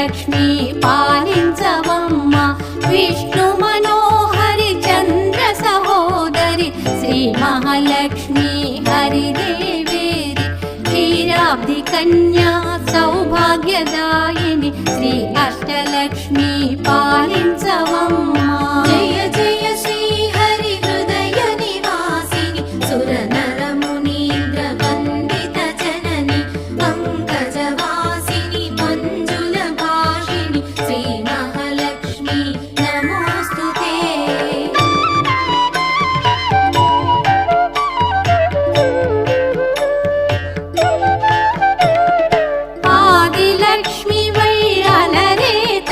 అష్టలక్ష్మి పాలించవమ్మ విష్ణు మనోహరి చంద్ర సహోదరి శ్రీ మహాలక్ష్మి హరిదేవేరి క్షీరాబ్ది కన్యా సౌభాగ్యదాయిని శ్రీ అష్టలక్ష్మి పాలించవమ్మ